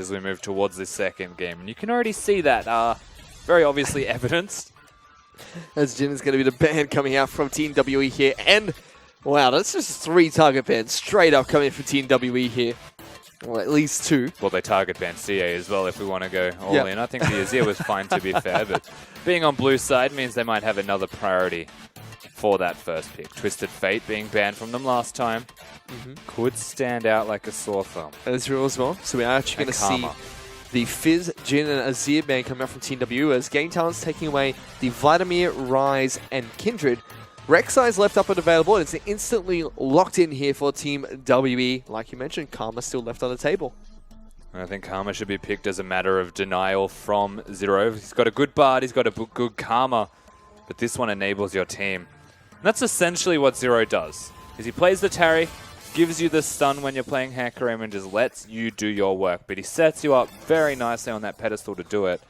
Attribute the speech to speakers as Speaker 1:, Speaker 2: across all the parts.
Speaker 1: as we move towards this second game. And you can already see that very obviously evidenced.
Speaker 2: As Jin is going to be the ban coming out from Team WE here. And, wow, that's just 3 target bans straight up coming from Team WE here. Well, at least 2.
Speaker 1: Well, they target ban CA as well if we want to go all in. I think the Azir was fine to be fair, but being on blue side means they might have another priority for that first pick. Twisted Fate being banned from them last time could stand out like a sore thumb.
Speaker 2: Ezreal as well. So we are actually going to see the Fizz, Jin, and Azir ban coming out from Team W as Game Talent's taking away the Vladimir, Ryze, and Kindred. Rek'Sai is left up and available, and it's instantly locked in here for Team WE. Like you mentioned, Karma still left on the table.
Speaker 1: I think Karma should be picked as a matter of denial from Zero. He's got a good Bard, he's got a good Karma, but this one enables your team. And that's essentially what Zero does, is he plays the Taric, gives you the stun when you're playing Hecarim, and just lets you do your work. But he sets you up very nicely on that pedestal to do it.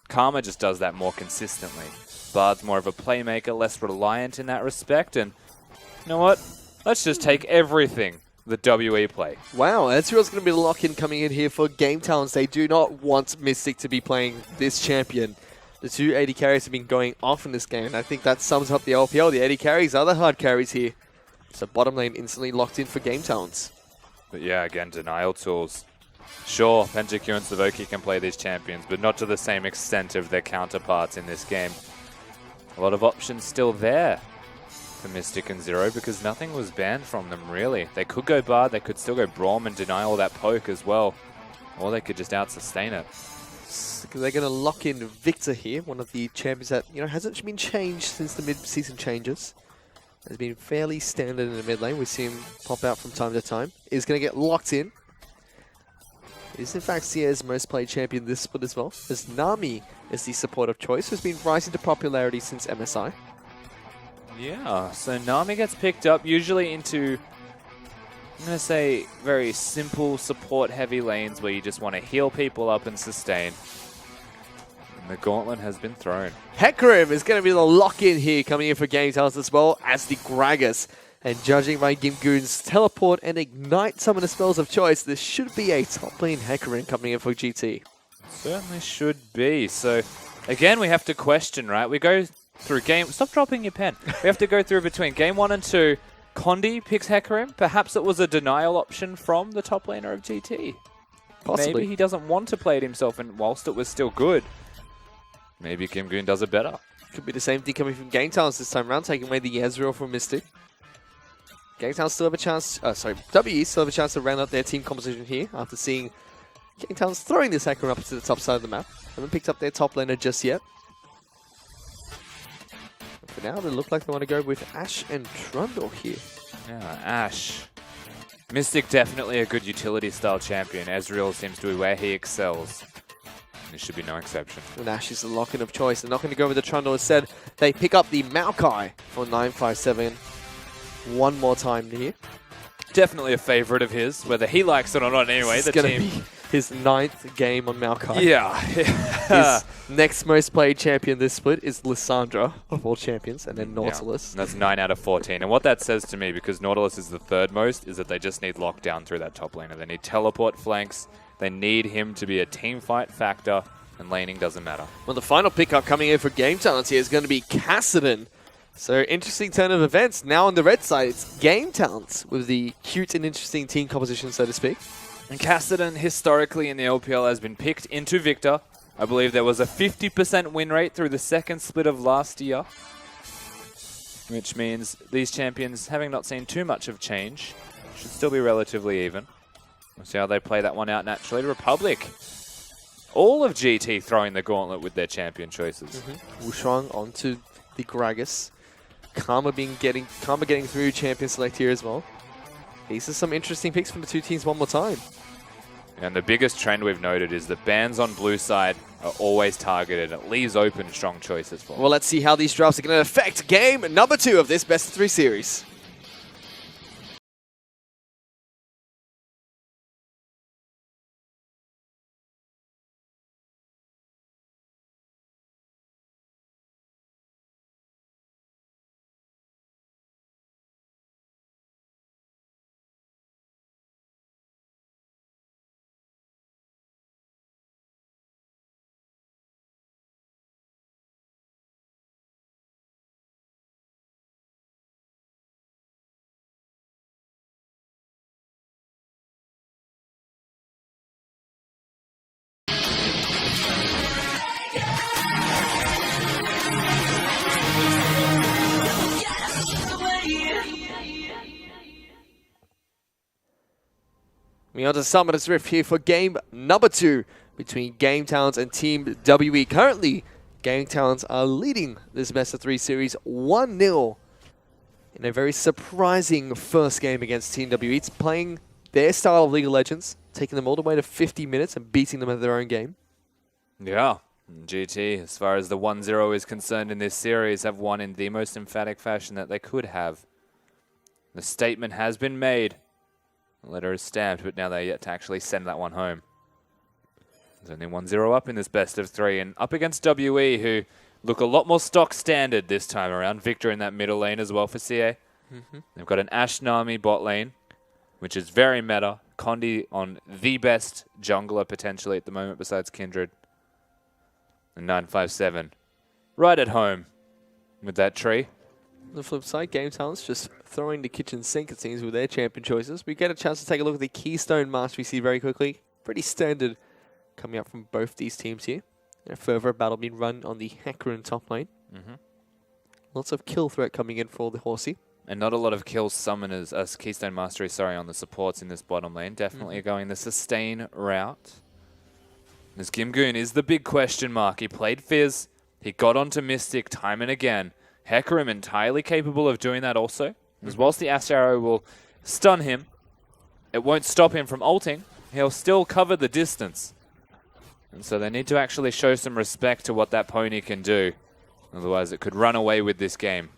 Speaker 1: Karma just does that more consistently. Bard's more of a playmaker, less reliant in that respect, and you know what? Let's just take everything the WE play.
Speaker 2: Wow, Ezreal's going to be the lock-in coming in here for Game Talents. They do not want Mystic to be playing this champion. The 2 AD carries have been going off in this game, and I think that sums up the LPL. The AD carries are the hard carries here. So bottom lane instantly locked in for Game Talents.
Speaker 1: But yeah, again, denial tools. Sure, Pentakill and Savoki can play these champions, but not to the same extent of their counterparts in this game. A lot of options still there for Mystic and Zero because nothing was banned from them, really. They could go Bard, they could still go Braum and deny all that poke as well. Or they could just out-sustain it.
Speaker 2: They're going to lock in Victor here, one of the champions that hasn't been changed since the mid-season changes. Has been fairly standard in the mid lane. We see him pop out from time to time. Is going to get locked in. Is in fact Sierra's most played champion this split as well, as Nami is the supportive choice, who's been rising to popularity since MSI.
Speaker 1: Yeah, so Nami gets picked up usually into, I'm going to say, very simple support-heavy lanes where you just want to heal people up and sustain. And the gauntlet has been thrown.
Speaker 2: Hecarim is going to be the lock-in here, coming in for Game Talents as well as the Gragas. And judging by Gimgoon's teleport and ignite some of the spells of choice, this should be a top lane Hecarim coming in for GT.
Speaker 1: Certainly should be. So, again, we have to question, right? We go through game... Stop dropping your pen. We have to go through between game 1 and 2. Condi picks Hecarim. Perhaps it was a denial option from the top laner of GT.
Speaker 2: Possibly.
Speaker 1: Maybe he doesn't want to play it himself, and whilst it was still good, maybe Gimgoon does it better.
Speaker 2: Could be the same thing coming from Game Talents this time around, taking away the Ezreal from Mystic. Game Talents still have a chance, WE still have a chance to round out their team composition here after seeing Game Talents throwing this Hecarim up to the top side of the map. Haven't picked up their top laner just yet. But for now, they look like they want to go with Ashe and Trundle here.
Speaker 1: Yeah, Ashe. Mystic definitely a good utility style champion. Ezreal seems to be where he excels. This should be no exception.
Speaker 2: And Ashe is the lock-in of choice. They're not going to go with the Trundle. Instead, they pick up the Maokai for 957. One more time here.
Speaker 1: Definitely a favorite of his, whether he likes it or not anyway.
Speaker 2: It's going to be his 9th game on Maokai.
Speaker 1: Yeah.
Speaker 2: His next most played champion this split is Lissandra, of all champions, and then Nautilus.
Speaker 1: Yeah, that's 9 out of 14. And what that says to me, because Nautilus is the 3rd most, is that they just need lockdown through that top laner. They need teleport flanks. They need him to be a team fight factor, and laning doesn't matter.
Speaker 2: Well, the final pickup coming in for Game Talents here is going to be Kassadin. So, interesting turn of events. Now on the red side, it's Game Talents with the cute and interesting team composition, so to speak.
Speaker 1: And Kassadin, historically in the LPL, has been picked into Victor. I believe there was a 50% win rate through the second split of last year, which means these champions, having not seen too much of change, should still be relatively even. We'll see how they play that one out naturally. Republic. All of GT throwing the gauntlet with their champion choices.
Speaker 2: Wushuang onto the Gragas. Karma getting through champion select here as well. These are some interesting picks from the two teams one more time.
Speaker 1: And the biggest trend we've noted is that bans on blue side are always targeted. It leaves open strong choices for them.
Speaker 2: Well, let's see how these drafts are going to affect game number 2 of this best of 3 series. We are to Summoner's Rift here for game number 2 between Game Towns and Team WE. Currently, Game Towns are leading this best of 3 series 1-0 in a very surprising first game against Team WE. It's playing their style of League of Legends, taking them all the way to 50 minutes and beating them at their own game.
Speaker 1: Yeah, GT, as far as the 1-0 is concerned in this series, have won in the most emphatic fashion that they could have. The statement has been made. The letter is stamped, but now they're yet to actually send that one home. There's only 1-0 up in this best of 3, and up against WE, who look a lot more stock standard this time around. Victor in that middle lane as well for CA. They've got an Ashe Nami bot lane, which is very meta. Condi on the best jungler potentially at the moment besides Kindred. And 957 right at home with that tree.
Speaker 2: On the flip side, Game Talents just throwing the kitchen sink, it seems, with their champion choices. We get a chance to take a look at the Keystone Master we see very quickly. Pretty standard coming up from both these teams here. A further battle being run on the Hecarim top lane. Lots of kill threat coming in for the Horsey.
Speaker 1: And not a lot of kill summoners, Keystone Mastery, sorry, on the supports in this bottom lane. Definitely going the sustain route. As Gimgoon is the big question mark. He played Fizz. He got onto Mystic time and again. Hecarim entirely capable of doing that also. Because whilst the Ashe Arrow will stun him, it won't stop him from ulting. He'll still cover the distance. And so they need to actually show some respect to what that pony can do. Otherwise it could run away with this game.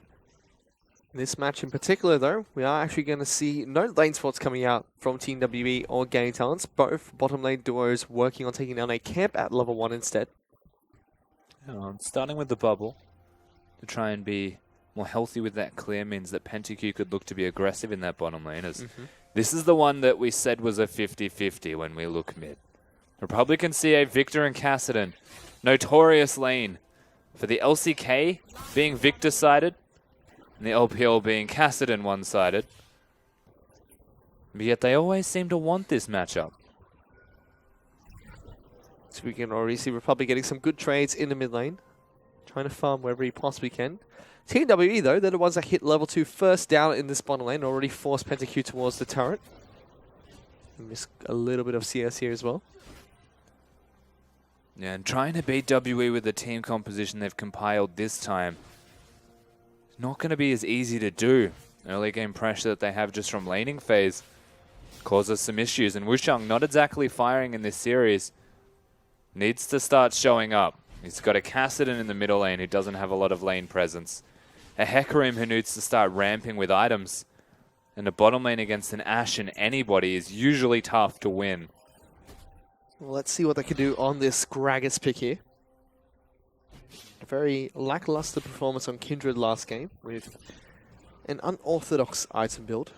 Speaker 2: This match in particular, though, we are actually going to see no lane spots coming out from Team WE or Game Talents. Both bottom lane duos working on taking down a camp at level 1 instead.
Speaker 1: Starting with the bubble to try and be more healthy with that clear means that PentaQ could look to be aggressive in that bottom lane. As this is the one that we said was a 50-50 when we look mid. Republican CA, Victor and Kassadin. Notorious lane for the LCK being Victor-sided. And the LPL being Kassadin one-sided. But yet they always seem to want this matchup.
Speaker 2: So we can already see Republic getting some good trades in the mid lane. Trying to farm wherever he possibly can. Team WE, though, they're the ones that hit level 2 first down in this bottom lane. Already forced PentaQ towards the turret. And miss a little bit of CS here as well.
Speaker 1: Yeah, and trying to beat WE with the team composition they've compiled this time. Not going to be as easy to do. Early game pressure that they have just from laning phase causes some issues. And Wushang not exactly firing in this series. Needs to start showing up. He's got a Kassadin in the middle lane who doesn't have a lot of lane presence. A Hecarim who needs to start ramping with items. And the bottom lane against an Ashe and anybody is usually tough to win.
Speaker 2: Well, let's see what they can do on this Gragas pick here. A very lackluster performance on Kindred last game with an unorthodox item build.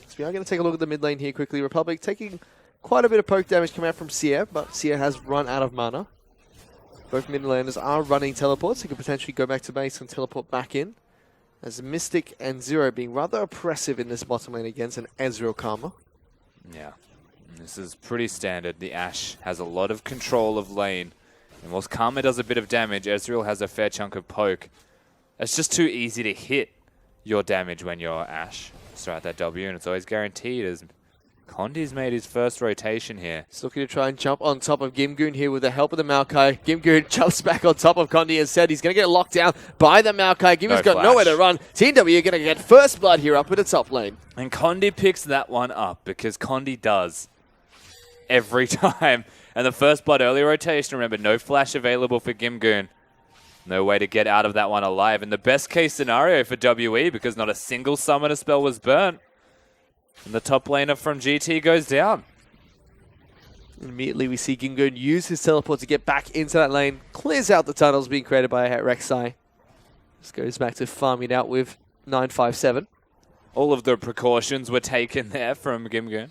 Speaker 2: So we are going to take a look at the mid lane here quickly. Republic taking quite a bit of poke damage coming out from Sia, but Sia has run out of mana. Both mid laners are running teleports. He could potentially go back to base and teleport back in. As Mystic and Zero being rather oppressive in this bottom lane against an Ezreal Karma.
Speaker 1: Yeah, this is pretty standard. The Ashe has a lot of control of lane. And whilst Karma does a bit of damage, Ezreal has a fair chunk of poke. It's just too easy to hit your damage when you're Ashe. Start that W, and it's always guaranteed as Condi's made his first rotation here.
Speaker 2: He's looking to try and jump on top of Gimgoon here with the help of the Maokai. Gimgoon jumps back on top of Condi instead. He's going to get locked down by the Maokai. Gimgoon's got nowhere to run. Team W are going to get first blood here up at the top lane.
Speaker 1: And Condi picks that one up because Condi does every time. And the first blood early rotation, remember, no flash available for Gimgoon. No way to get out of that one alive. And the best case scenario for WE, because not a single summoner spell was burnt. And the top laner from GT goes down.
Speaker 2: Immediately we see Gimgoon use his teleport to get back into that lane. Clears out the tunnels being created by Rek'Sai. Just goes back to farming out with 957.
Speaker 1: All of the precautions were taken there from Gimgoon.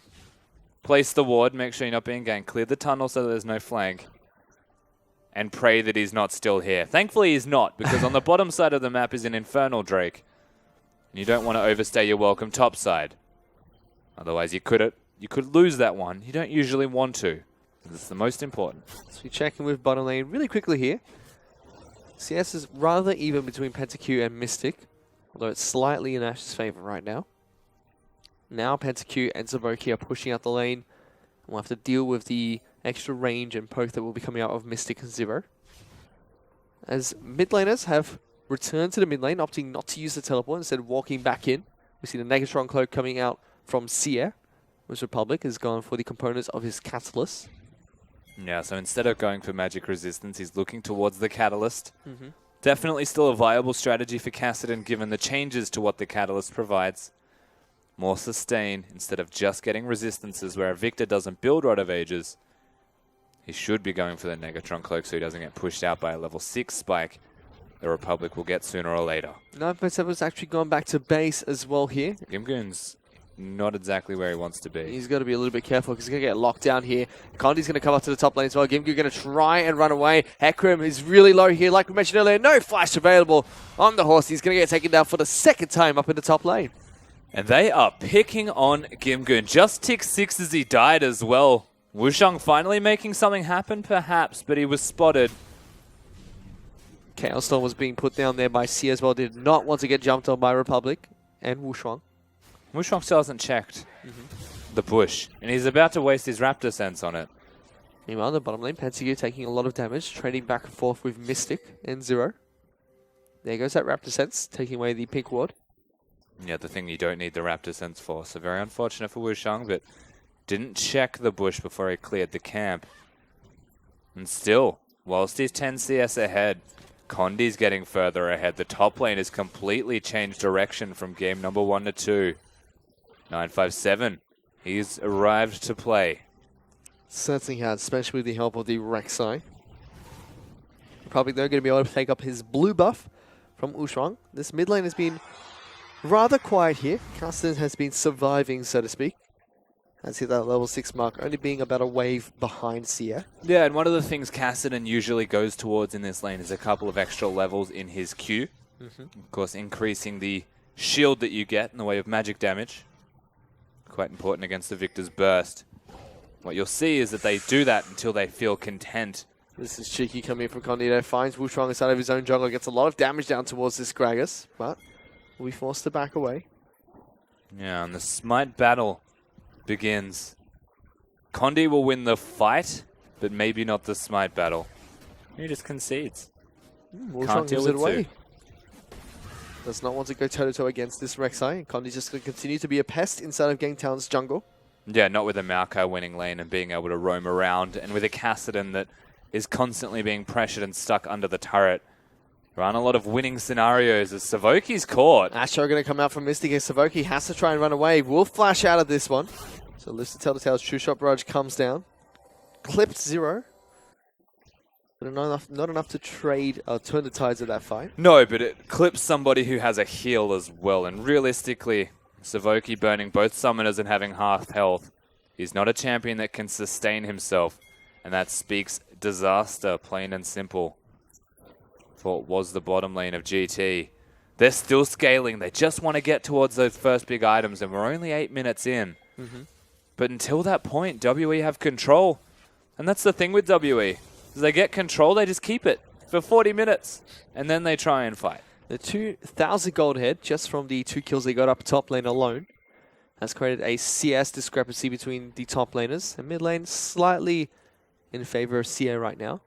Speaker 1: Place the ward, make sure you're not being ganked. Clear the tunnel so that there's no flank. And pray that he's not still here. Thankfully he's not, because on the bottom side of the map is an Infernal Drake. And you don't want to overstay your welcome top side. Otherwise you could lose that one. You don't usually want to. It's the most important.
Speaker 2: So we check in with bottom lane really quickly here. CS is rather even between PentaQ and Mystic, although it's slightly in Ashe's favor right now. Now PentaQ and Zaboki are pushing out the lane We'll have to deal with the extra range and poke that will be coming out of Mystic and Zero. As mid laners have returned to the mid lane, opting not to use the teleport, instead walking back in. We see the Negatron Cloak coming out from Seer, whose Republic has gone for the components of his Catalyst.
Speaker 1: Yeah, so instead of going for magic resistance, he's looking towards the Catalyst. Definitely still a viable strategy for Kassadin given the changes to what the Catalyst provides. More sustain instead of just getting resistances where a Victor doesn't build Rod of Ages. He should be going for the Negatron Cloak so he doesn't get pushed out by a level 6 spike the Republic will get sooner or later.
Speaker 2: 9.7's actually gone back to base as well here.
Speaker 1: Gimgoon's not exactly where he wants to be.
Speaker 2: He's got to be a little bit careful because he's going to get locked down here. Condi's going to come up to the top lane as well. Gimgoon going to try and run away. Hecarim is really low here. Like we mentioned earlier, no flash available on the horse. He's going to get taken down for the second time up in the top lane.
Speaker 1: And they are picking on Gimgoon. Just tick 6 as he died as well. Wushang finally making something happen, perhaps, but he was spotted.
Speaker 2: Chaos Storm was being put down there by C as well. Did not want to get jumped on by Republic and Wushang.
Speaker 1: Wushang still hasn't checked the bush, and he's about to waste his Raptor Sense on it.
Speaker 2: Meanwhile, the bottom lane, Pensigu taking a lot of damage, trading back and forth with Mystic and Zero. There goes that Raptor Sense, taking away the pink ward.
Speaker 1: Yeah, the thing you don't need the Raptor Sense for. So very unfortunate for Wushang, but didn't check the bush before he cleared the camp. And still, whilst he's 10 CS ahead, Condi's getting further ahead. The top lane has completely changed direction from game number 1 to 2. 957, he's arrived to play.
Speaker 2: Certainly has, especially with the help of the Rek'Sai. Probably they're going to be able to take up his blue buff from Wushang. This mid lane has been rather quiet here. Kassadin has been surviving, so to speak. Has hit that level 6 mark, only being about a wave behind Seer.
Speaker 1: Yeah, and one of the things Kassadin usually goes towards in this lane is a couple of extra levels in his Q. Of course, increasing the shield that you get in the way of magic damage. Quite important against the Victor's Burst. What you'll see is that they do that until they feel content.
Speaker 2: This is cheeky coming in from Condito. Finds Wushang inside of his own jungle. Gets a lot of damage down towards this Gragas, but will be forced to back away.
Speaker 1: Yeah, and the Smite battle begins. Condi will win the fight, but maybe not the Smite battle. He just concedes.
Speaker 2: Wushang gives it away. Does not want to go toe-to-toe against this Rek'Sai. Condi's just going to continue to be a pest inside of Gangtown's jungle.
Speaker 1: Yeah, not with a Maokai winning lane and being able to roam around, and with a Kassadin that is constantly being pressured and stuck under the turret. There aren't a lot of winning scenarios as Savoki's caught.
Speaker 2: Asher going to come out from Mystic as Savoki has to try and run away. Will flash out of this one. So lives to tell the tales. True Shot Barrage comes down. Clipped Zero. But not enough to trade or turn the tides of that fight.
Speaker 1: No, but it clips somebody who has a heal as well. And realistically, Savoki burning both summoners and having half health. He's not a champion that can sustain himself. And that speaks disaster, plain and simple. For what was the bottom lane of GT. They're still scaling. They just want to get towards those first big items. And we're only 8 minutes in. But until that point, WE have control. And that's the thing with WE. As they get control, they just keep it for 40 minutes. And then they try and fight.
Speaker 2: The 2,000 gold head, just from the 2 kills they got up top lane alone, has created a CS discrepancy between the top laners. And mid lane slightly in favor of CA right now.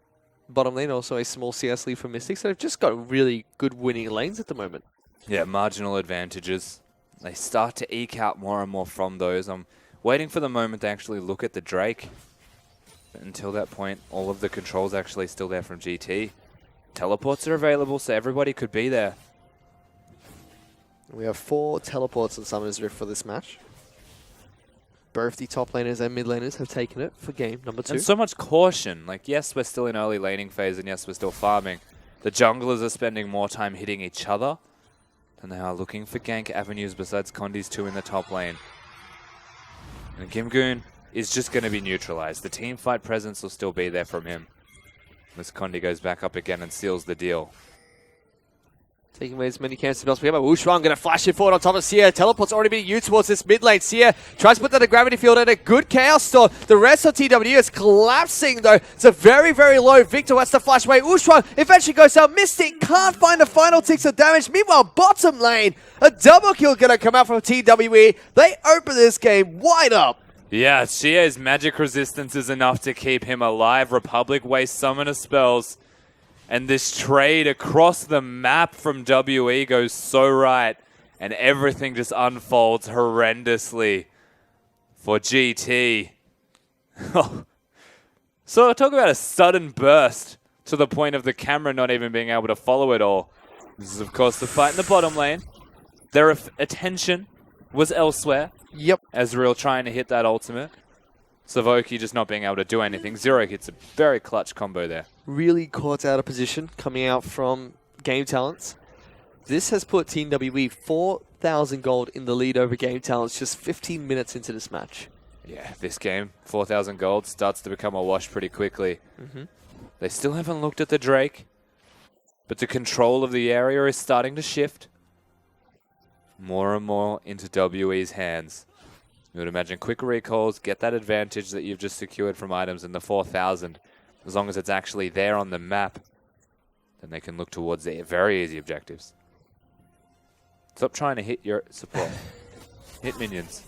Speaker 2: Bottom lane also a small CS lead for Mystic. So they've just got really good winning lanes at the moment.
Speaker 1: Yeah, marginal advantages. They start to eke out more and more from those. I'm waiting for the moment they actually look at the Drake. But until that point, all of the controls actually still there from GT. Teleports are available, so everybody could be there.
Speaker 2: We have 4 teleports on Summoner's Rift for this match. Both the top laners and mid laners have taken it for game number 2.
Speaker 1: And so much caution. Like, yes, we're still in early laning phase, and yes, we're still farming. The junglers are spending more time hitting each other than they are looking for gank avenues besides Condi's 2 in the top lane. And Gimgoon is just going to be neutralized. The team fight presence will still be there from him. As Condi goes back up again and seals the deal.
Speaker 2: Taking away as many camps as possible. But Wushang going to flash it forward on top of Seer. Teleport's already being used towards this mid lane. Seer tries to put that in gravity field and a good Chaos Storm. The rest of TW is collapsing though. It's a very, very low. Victor has to flash away. Wushang eventually goes down. Mystic can't find the final ticks of damage. Meanwhile, bottom lane, a double kill going to come out from TWE. They open this game wide up.
Speaker 1: Yeah, Xie's magic resistance is enough to keep him alive. Republic wastes summoner spells. And this trade across the map from WE goes so right. And everything just unfolds horrendously for GT. So talk about a sudden burst to the point of the camera not even being able to follow it all. This is, of course, the fight in the bottom lane. Their attention was elsewhere.
Speaker 2: Yep.
Speaker 1: Ezreal trying to hit that ultimate. Savoki just not being able to do anything. Zero hits a very clutch combo there.
Speaker 2: Really caught out of position coming out from Game Talents. This has put Team WE 4,000 gold in the lead over Game Talents just 15 minutes into this match.
Speaker 1: Yeah, this game, 4,000 gold, starts to become a wash pretty quickly. They still haven't looked at the Drake, but the control of the area is starting to shift more and more into WE's hands. You would imagine quick recalls, get that advantage that you've just secured from items in the 4,000. As long as it's actually there on the map, then they can look towards the very easy objectives. Stop trying to hit your support. Hit minions.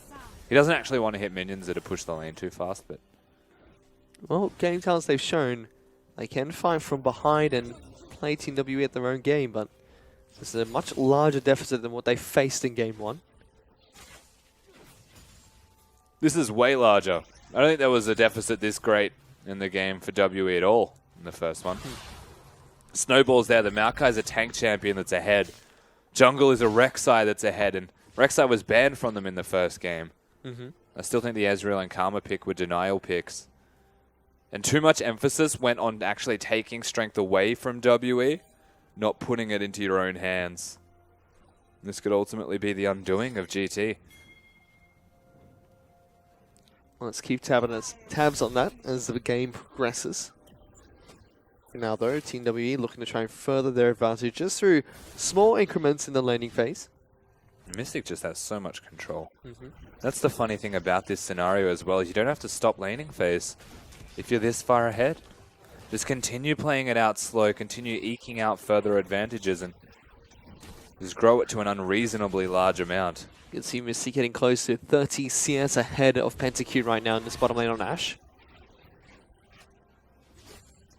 Speaker 1: He doesn't actually want to hit minions that are push the lane too fast, but...
Speaker 2: Well, Game Talents, they've shown they can fight from behind and play Team WE at their own game, but this is a much larger deficit than what they faced in Game 1.
Speaker 1: This is way larger. I don't think there was a deficit this great in the game for WE at all in the first one. Snowball's there. The Maokai's a tank champion that's ahead. Jungle is a Rek'Sai that's ahead, and Rek'Sai was banned from them in the first game. I still think the Ezreal and Karma pick were denial picks. And too much emphasis went on actually taking strength away from WE, not putting it into your own hands. This could ultimately be the undoing of GT.
Speaker 2: Let's keep tabs on that as the game progresses. For now, though, Team WE looking to try and further their advantage just through small increments in the laning phase.
Speaker 1: Mystic just has so much control. That's the funny thing about this scenario as well, is you don't have to stop laning phase. If you're this far ahead, just continue playing it out slow, continue eking out further advantages, and just grow it to an unreasonably large amount.
Speaker 2: You can see Mystic getting close to 30 CS ahead of Pentacute right now in this bottom lane on Ashe.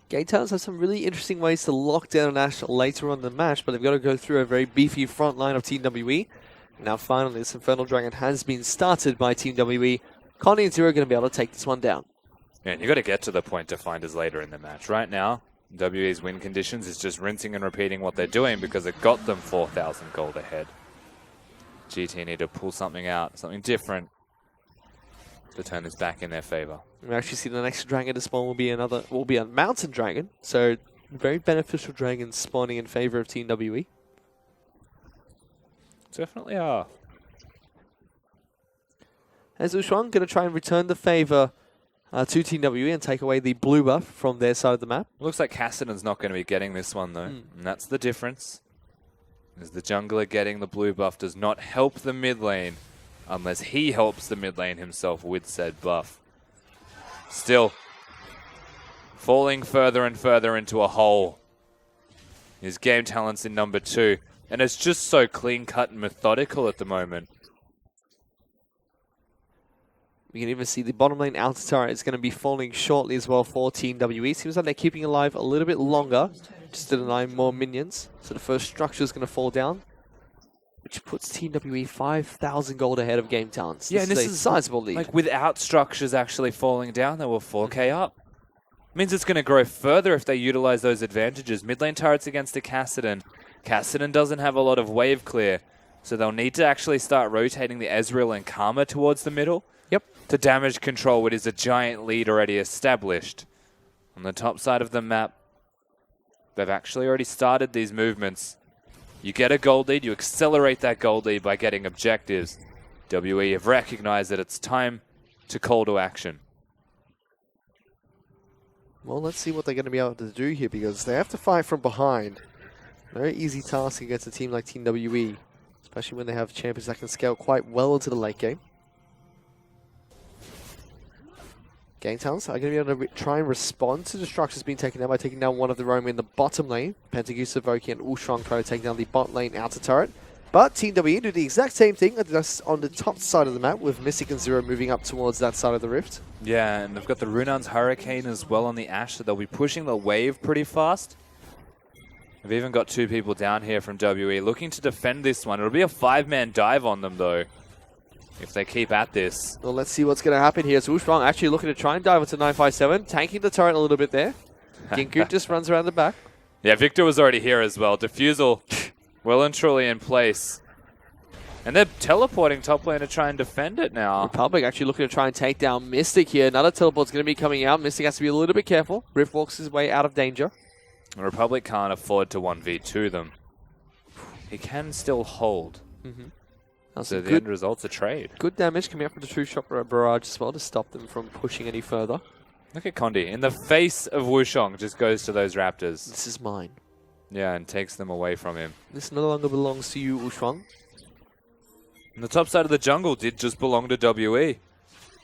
Speaker 2: Game Talents have some really interesting ways to lock down Ashe later on in the match, but they've got to go through a very beefy front line of Team WE. Now finally, this Infernal Dragon has been started by Team WE. Connie and Zero are going to be able to take this one down.
Speaker 1: Yeah, and you got to get to the point to find us later in the match. Right now, WE's win conditions is just rinsing and repeating what they're doing because it got them 4,000 gold ahead. GT need to pull something out, something different to turn this back in their favor.
Speaker 2: We actually see the next dragon to spawn will be a mountain dragon, so very beneficial dragons spawning in favor of Team WE.
Speaker 1: Definitely are.
Speaker 2: As Ushuang going to try and return the favor to Team WE and take away the blue buff from their side of the map.
Speaker 1: Looks like Kassadin's not going to be getting this one though, and that's the difference. As the jungler getting the blue buff does not help the mid lane unless he helps the mid lane himself with said buff. Still, falling further and further into a hole. His Game Talents in number 2, and it's just so clean cut and methodical at the moment.
Speaker 2: We can even see the bottom lane outer turret is going to be falling shortly as well for Team WE. Seems like they're keeping alive a little bit longer just to deny more minions. So the first structure is going to fall down, which puts Team WE 5,000 gold ahead of Game Talents.
Speaker 1: Yeah, and this is
Speaker 2: a sizable lead.
Speaker 1: Like without structures actually falling down, they were 4k up. Means it's going to grow further if they utilize those advantages. Mid lane turrets against a Kassadin. Kassadin doesn't have a lot of wave clear, so they'll need to actually start rotating the Ezreal and Karma towards the middle.
Speaker 2: Yep.
Speaker 1: To damage control what is a giant lead already established. On the top side of the map, they've actually already started these movements. You get a gold lead, you accelerate that gold lead by getting objectives. WE have recognized that it's time to call to action.
Speaker 2: Well, let's see what they're going to be able to do here, because they have to fight from behind. Very easy task against a team like Team WE, especially when they have champions that can scale quite well into the late game. Game Talents are going to be able to try and respond to the structures being taken down by taking down one of their own in the bottom lane. Pentagon, Savoki, and Ushuang try to take down the bot lane outer turret. But Team WE do the exact same thing, just on the top side of the map, with Mystic and Zero moving up towards that side of the rift.
Speaker 1: Yeah, and they've got the Runan's Hurricane as well on the Ashe, so they'll be pushing the wave pretty fast. They've even got 2 people down here from WE looking to defend this one. It'll be a 5-man dive on them, though, if they keep at this.
Speaker 2: Well, let's see what's going to happen here. So Wushuang actually looking to try and dive into 957, tanking the turret a little bit there. Ginkgoon just runs around the back.
Speaker 1: Yeah, Victor was already here as well. Diffusal well and truly in place. And they're teleporting top lane to try and defend it now.
Speaker 2: Republic actually looking to try and take down Mystic here. Another teleport's going to be coming out. Mystic has to be a little bit careful. Rift walks his way out of danger.
Speaker 1: The Republic can't afford to 1v2 them. He can still hold. So the end result's a trade.
Speaker 2: Good damage coming out from the True Shot Barrage as well to stop them from pushing any further.
Speaker 1: Look at Condi. In the face of Wushuang, just goes to those Raptors.
Speaker 2: This is mine.
Speaker 1: Yeah, and takes them away from him.
Speaker 2: This no longer belongs to you, Wushuang.
Speaker 1: And the top side of the jungle did just belong to WE.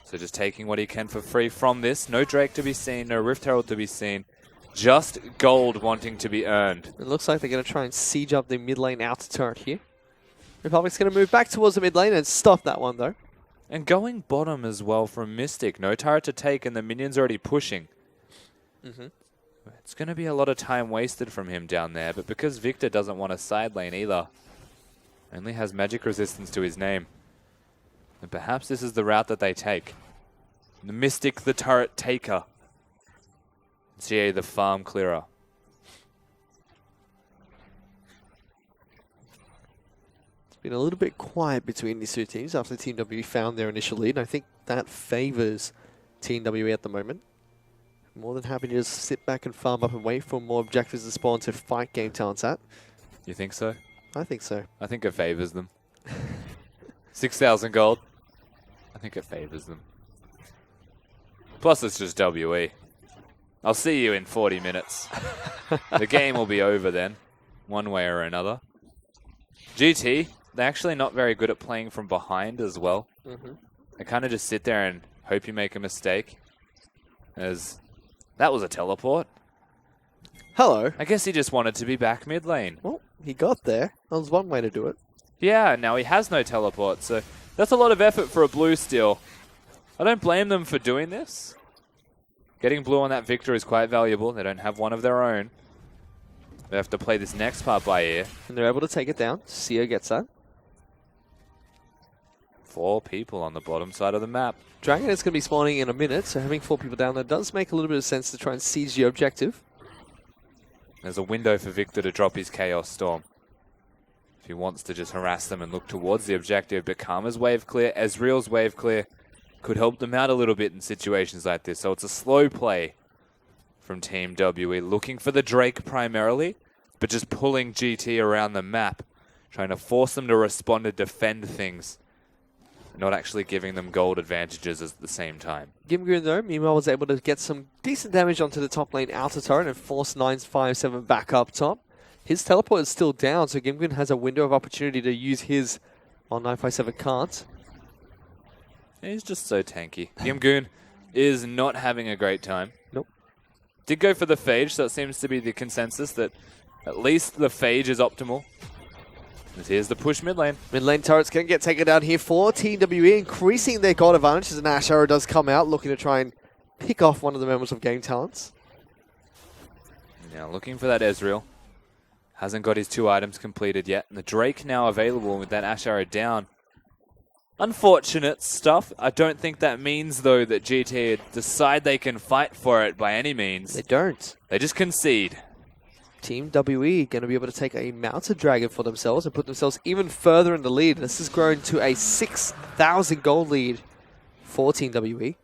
Speaker 1: So just taking what he can for free from this. No Drake to be seen, no Rift Herald to be seen. Just gold wanting to be earned.
Speaker 2: It looks like they're going to try and siege up the mid lane outer turret here. Republic's going to move back towards the mid lane and stop that one, though.
Speaker 1: And going bottom as well from Mystic. No turret to take and the minions already pushing. It's going to be a lot of time wasted from him down there. But because Victor doesn't want a side lane either, only has magic resistance to his name. And perhaps this is the route that they take. The Mystic, the turret taker. GA, the farm clearer.
Speaker 2: It's been a little bit quiet between these 2 teams after Team WE found their initial lead. And I think that favors Team WE at the moment. More than happy to just sit back and farm up and wait for more objectives to spawn to fight game talents at.
Speaker 1: You think so?
Speaker 2: I think so.
Speaker 1: I think it favors them. 6,000 gold. I think it favors them. Plus, it's just WE. I'll see you in 40 minutes. The game will be over then, one way or another. GT, they're actually not very good at playing from behind as well. They kind of just sit there and hope you make a mistake. As that was a teleport.
Speaker 2: Hello.
Speaker 1: I guess he just wanted to be back mid lane.
Speaker 2: Well, he got there. That was one way to do it.
Speaker 1: Yeah, now he has no teleport, so that's a lot of effort for a blue steal. I don't blame them for doing this. Getting blue on that Victor is quite valuable. They don't have one of their own. They have to play this next part by ear.
Speaker 2: And they're able to take it down. Sia gets that.
Speaker 1: 4 people on the bottom side of the map.
Speaker 2: Dragon is going to be spawning in a minute, so having 4 people down there does make a little bit of sense to try and seize your objective.
Speaker 1: There's a window for Victor to drop his Chaos Storm. If he wants to just harass them and look towards the objective, but Karma's wave clear, Ezreal's wave clear, could help them out a little bit in situations like this. So it's a slow play from Team WE, looking for the Drake primarily, but just pulling GT around the map, trying to force them to respond and defend things, not actually giving them gold advantages at the same time.
Speaker 2: Ginkgoon, though, meanwhile, was able to get some decent damage onto the top lane outer turret and force 957 back up top. His teleport is still down, so Ginkgoon has a window of opportunity to use his while 957 can't.
Speaker 1: He's just so tanky. Ginkgoon is not having a great time.
Speaker 2: Nope.
Speaker 1: Did go for the Phage, so it seems to be the consensus that at least the Phage is optimal. And here's the push mid lane.
Speaker 2: Mid lane turret's going to get taken down here for Team WE, increasing their gold advantage as an Ashe Arrow does come out, looking to try and pick off one of the members of Game Talents.
Speaker 1: Now looking for that Ezreal. Hasn't got his 2 items completed yet. And the Drake now available with that Ashe Arrow down. Unfortunate stuff. I don't think that means, though, that GT decide they can fight for it by any means.
Speaker 2: They don't.
Speaker 1: They just concede.
Speaker 2: Team WE going to be able to take a mounted dragon for themselves and put themselves even further in the lead. This has grown to a 6,000 gold lead for Team WE.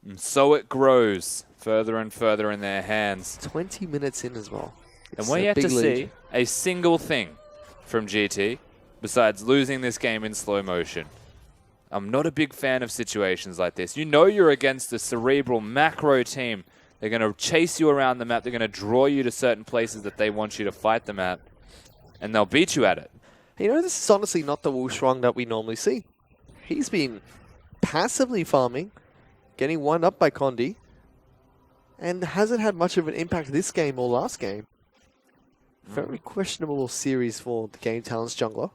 Speaker 1: And so it grows further and further in their hands.
Speaker 2: 20 minutes in as well.
Speaker 1: And we're yet to see a single thing from GT besides losing this game in slow motion. I'm not a big fan of situations like this. You know you're against a cerebral macro team. They're going to chase you around the map. They're going to draw you to certain places that they want you to fight them at. And they'll beat you at it.
Speaker 2: You know, this is honestly not the Wushuang that we normally see. He's been passively farming, getting wound up by Condi, and hasn't had much of an impact this game or last game. Very questionable series for the Game Talents jungler.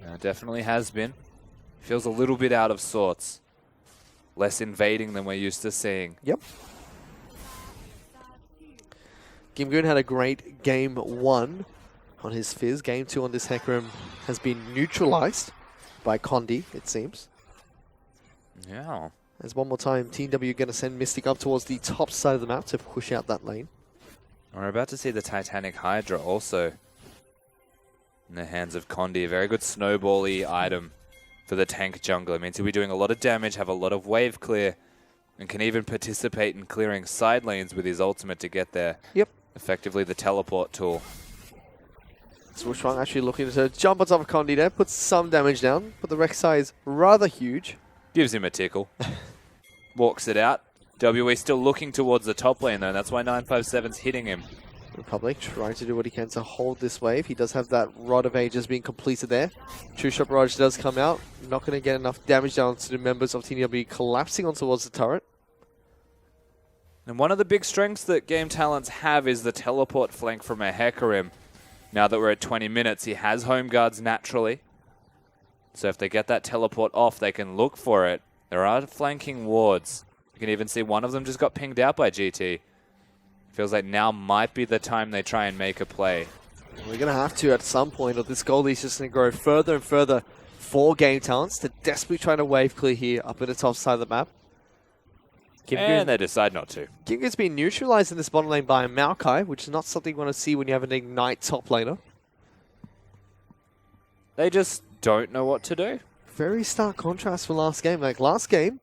Speaker 1: Yeah, it definitely has been. Feels a little bit out of sorts. Less invading than we're used to seeing.
Speaker 2: Yep. Gimgoon had a great game 1 on his Fizz. Game 2 on this Hecarim has been neutralized by Condi, it seems.
Speaker 1: Yeah.
Speaker 2: As one more time, Team W going to send Mystic up towards the top side of the map to push out that lane.
Speaker 1: We're about to see the Titanic Hydra also in the hands of Condi. A very good snowball-y item for the tank jungler. It means he'll be doing a lot of damage, have a lot of wave clear, and can even participate in clearing side lanes with his ultimate to get there.
Speaker 2: Yep.
Speaker 1: Effectively the teleport tool.
Speaker 2: So Wushwang actually looking to jump on top of Condi there, puts some damage down, but the Rek'Sai is rather huge.
Speaker 1: Gives him a tickle. Walks it out. WE still looking towards the top lane though, and that's why 957's hitting him.
Speaker 2: Republic trying to do what he can to hold this wave. He does have that Rod of Ages being completed there. True Shot Barrage does come out. Not going to get enough damage down to the members of Team W collapsing on towards the turret.
Speaker 1: And one of the big strengths that Game Talents have is the teleport flank from a Hecarim. Now that we're at 20 minutes, he has home guards naturally. So if they get that teleport off, they can look for it. There are flanking wards. You can even see one of them just got pinged out by GT. Feels like now might be the time they try and make a play.
Speaker 2: We're going to have to at some point, or this goalie is just going to grow further and further for Game Talents to desperately try to wave clear here up at the top side of the map.
Speaker 1: And they decide not to.
Speaker 2: Gimgoon's been neutralized in this bottom lane by a Maokai, which is not something you want to see when you have an Ignite top laner.
Speaker 1: They just don't know what to do.
Speaker 2: Very stark contrast from last game. Like last game,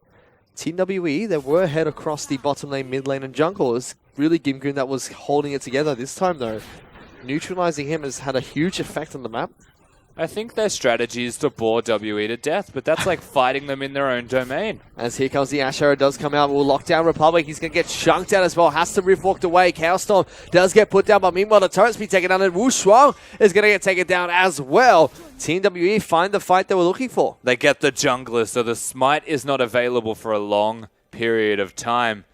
Speaker 2: Team WE, they were ahead across the bottom lane, mid lane, and jungle. It was really Gimgoon that was holding it together. This time, though, neutralizing him has had a huge effect on the map.
Speaker 1: I think their strategy is to bore WE to death, but that's like fighting them in their own domain.
Speaker 2: As here comes the Ash Arrow, does come out, will lock down Republic. He's going to get chunked out as well. Has to Rift walked away. Chaos Storm does get put down, but meanwhile the turret's be taken down, and Wu Shuang is going to get taken down as well. Team WE find the fight they were looking for.
Speaker 1: They get the jungler, so the smite is not available for a long period of time.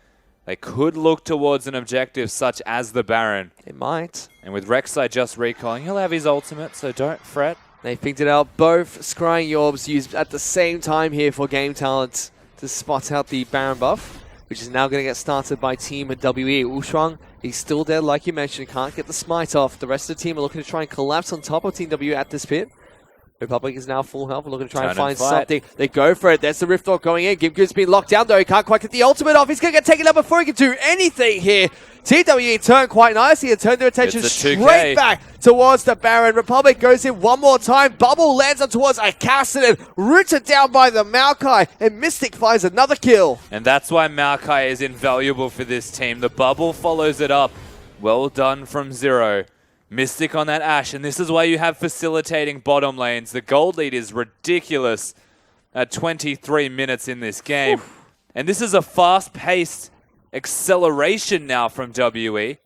Speaker 1: They could look towards an objective such as the Baron.
Speaker 2: They might.
Speaker 1: And with Rek'Sai just recalling, he'll have his ultimate, so don't fret.
Speaker 2: They picked it out. Both Scrying Orbs used at the same time here for Game Talent to spot out the Baron buff, which is now going to get started by Team WE. Ushuang, he's still dead, like you mentioned. Can't get the smite off. The rest of the team are looking to try and collapse on top of Team W at this pit. Republic is now full health. We're looking to try and find something. They go for it. There's the Rift Dog going in. Gimgoon's been locked down, though. He can't quite get the ultimate off. He's going to get taken out before he can do anything here. TWE turned quite nicely and turned their attention straight back towards the Baron. Republic goes in one more time. Bubble lands on towards a Cassidy, rooted down by the Maokai, and Mystic finds another kill.
Speaker 1: And that's why Maokai is invaluable for this team. The bubble follows it up. Well done from Zero. Mystic on that Ashe, and this is why you have facilitating bottom lanes. The gold lead is ridiculous at 23 minutes in this game. Oof. And this is a fast-paced acceleration now from WE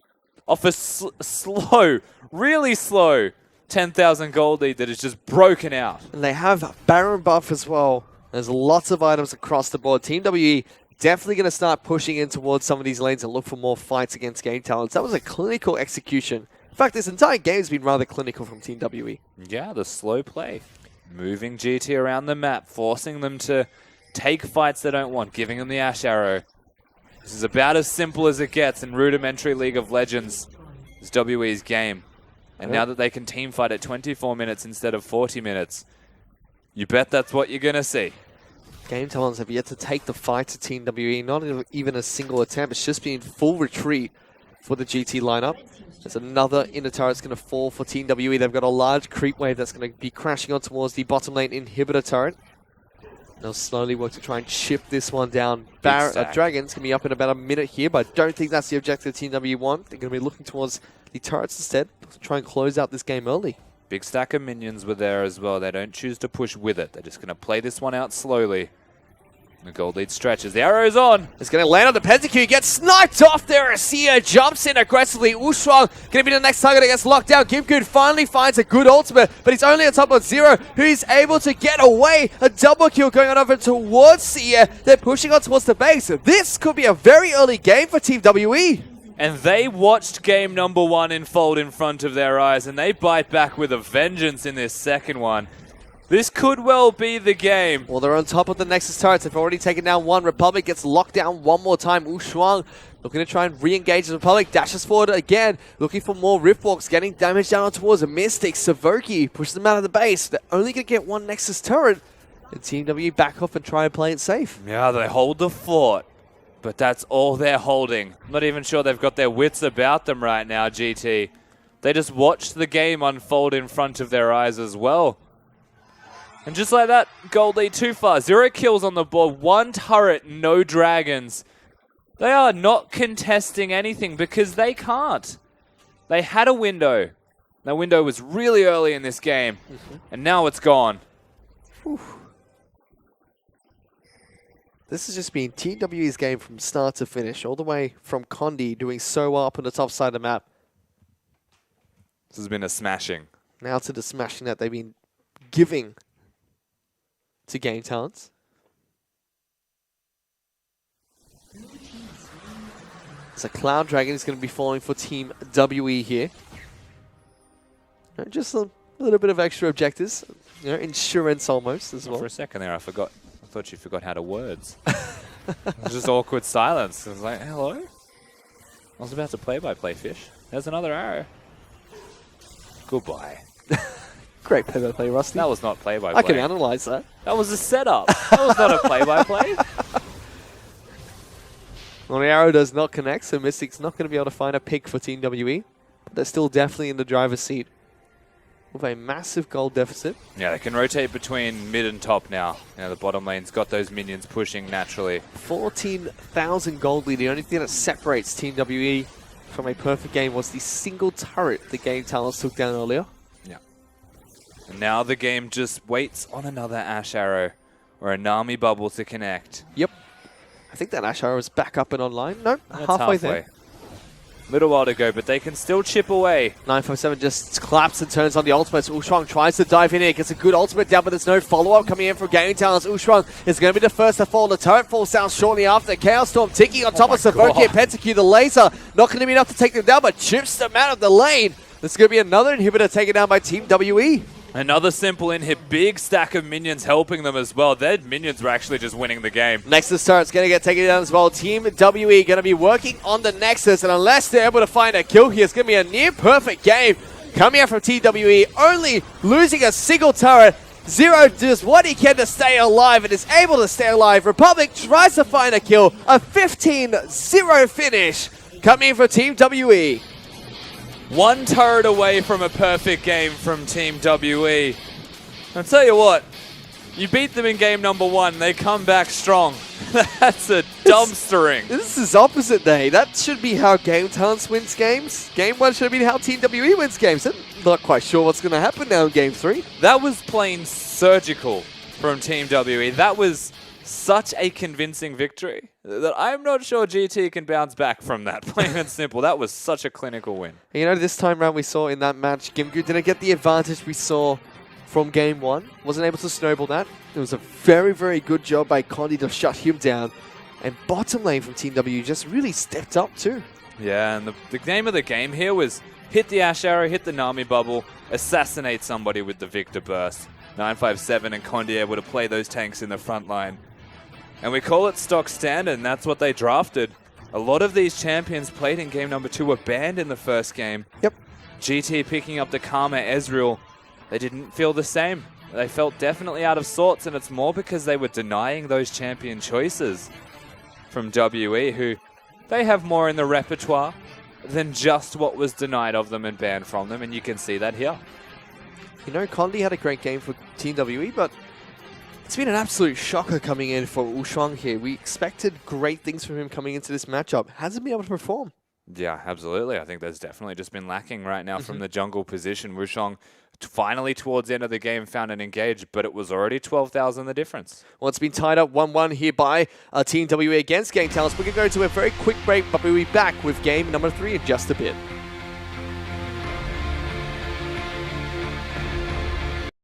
Speaker 1: off a slow, really slow 10,000 gold lead that is just broken out.
Speaker 2: And they have Baron buff as well. There's lots of items across the board. Team WE definitely going to start pushing in towards some of these lanes and look for more fights against Game Talents. That was a clinical execution. In fact, this entire game has been rather clinical from Team WE.
Speaker 1: Yeah, the slow play. Moving GT around the map, forcing them to take fights they don't want, giving them the Ash Arrow. This is about as simple as it gets in rudimentary League of Legends. It's WE's game. And now that they can team fight at 24 minutes instead of 40 minutes, you bet that's what you're going to see.
Speaker 2: Game Talents have yet to take the fight to Team WE, not even a single attempt. It's just been full retreat for the GT lineup. There's another inner turret that's going to fall for Team WE. They've got a large creep wave that's going to be crashing on towards the bottom lane inhibitor turret. They'll slowly work to try and chip this one down. Dragon's going to be up in about a minute here, but I don't think that's the objective Team W want. They're going to be looking towards the turrets instead to try and close out this game early.
Speaker 1: Big stack of minions were there as well. They don't choose to push with it. They're just going to play this one out slowly. The gold lead stretches. The arrow's on.
Speaker 2: It's going to land on the Pentakill. Gets sniped off there. Asia jumps in aggressively. Ushuang going to be the next target that gets locked down. Gimgoon finally finds a good ultimate, but he's only on top of Zero, who's able to get away. A double kill going on over towards Sia. They're pushing on towards the base. This could be a very early game for Team WE.
Speaker 1: And they watched game number 1 unfold in front of their eyes, and they bite back with a vengeance in this second one. This could well be the game.
Speaker 2: Well, they're on top of the Nexus turrets. They've already taken down one. Republic gets locked down one more time. Ushuang looking to try and re-engage the Republic. Dashes forward again, looking for more Riftwalks, getting damage down towards a Mystic. Savoki pushes them out of the base. They're only going to get one Nexus turret. And Team W back off and try and play it safe.
Speaker 1: Yeah, they hold the fort, but that's all they're holding. I'm not even sure they've got their wits about them right now, GT. They just watched the game unfold in front of their eyes as well. And just like that, gold lead too far. 0 kills on the board, 1 turret, no dragons. They are not contesting anything because they can't. They had a window. That window was really early in this game, and now it's gone.
Speaker 2: Whew. This has just been TWE's game from start to finish, all the way from Condi doing so well up on the top side of the map.
Speaker 1: This has been a smashing.
Speaker 2: Now to the smashing that they've been giving to Game Talents. So Cloud Dragon is going to be falling for Team WE here. And just a little bit of extra objectives, you know, insurance almost as well.
Speaker 1: For a second there, I thought you forgot how to words. It was just awkward silence. It was like, hello? I was about to play-by-play, Fish. There's another arrow. Goodbye.
Speaker 2: Great play-by-play, Rusty.
Speaker 1: That was not play-by-play.
Speaker 2: I can analyze that.
Speaker 1: That was a setup. That was not a play-by-play.
Speaker 2: Well, the arrow does not connect, so Mystic's not going to be able to find a pick for Team WE. But they're still definitely in the driver's seat with a massive gold deficit.
Speaker 1: Yeah, they can rotate between mid and top now. You know, the bottom lane's got those minions pushing naturally.
Speaker 2: 14,000 gold lead. The only thing that separates Team WE from a perfect game was the single turret the Game Talents took down earlier.
Speaker 1: Yeah. And now the game just waits on another Ash Arrow or a Nami bubble to connect.
Speaker 2: Yep. I think that Ash Arrow is back up and online. No,
Speaker 1: That's
Speaker 2: halfway there.
Speaker 1: Little while to go, but they can still chip away.
Speaker 2: 957 just claps and turns on the ultimate. Ushuang tries to dive in here, gets a good ultimate down, but there's no follow-up coming in from Game Talents. Ushuang is going to be the first to fall. The turret falls down shortly after. Chaos Storm ticking on top of Savoki and Pentakue. The laser not going to be enough to take them down, but chips them out of the lane. There's going to be another inhibitor taken down by Team WE.
Speaker 1: Another simple inhib, big stack of minions helping them as well. Their minions were actually just winning the game.
Speaker 2: Nexus turret's going to get taken down as well. Team WE going to be working on the Nexus, and unless they're able to find a kill here, it's going to be a near-perfect game coming out from TWE, only losing a single turret. Zero does what he can to stay alive and is able to stay alive. Republic tries to find a kill. A 15-0 finish coming in for Team WE.
Speaker 1: 1 turret away from a perfect game from Team WE. I'll tell you what, you beat them in game number 1, they come back strong. That's a dumpstering.
Speaker 2: This is opposite day. That should be how Game Talents wins games. Game 1 should have been how Team WE wins games. I'm not quite sure what's going to happen now in game 3.
Speaker 1: That was plain surgical from Team WE. That was such a convincing victory that I'm not sure GT can bounce back from that, plain and simple. That was such a clinical win.
Speaker 2: You know, this time around we saw in that match, Gimgu didn't get the advantage we saw from game 1. Wasn't able to snowball that. It was a very, very good job by Condi to shut him down. And bottom lane from Team W just really stepped up too.
Speaker 1: Yeah, and the name of the game here was hit the Ash Arrow, hit the Nami bubble, assassinate somebody with the Victor Burst. 957 and Condi able to play those tanks in the front line. And we call it stock standard, and that's what they drafted. A lot of these champions played in game number 2 were banned in the first game.
Speaker 2: Yep.
Speaker 1: GT picking up the Karma Ezreal. They didn't feel the same. They felt definitely out of sorts, and it's more because they were denying those champion choices from WE, who they have more in the repertoire than just what was denied of them and banned from them, and you can see that here.
Speaker 2: You know, Condi had a great game for Team WE, but it's been an absolute shocker coming in for Ushuang here. We expected great things from him coming into this matchup. Hasn't been able to perform.
Speaker 1: Yeah, absolutely. I think there's definitely just been lacking right now from the jungle position. Wushong finally towards the end of the game found an engage, but it was already 12,000 the difference.
Speaker 2: Well, it's been tied up 1-1 here by Team WE against Game Talents. We're going to go to a very quick break, but we'll be back with game number 3 in just a bit.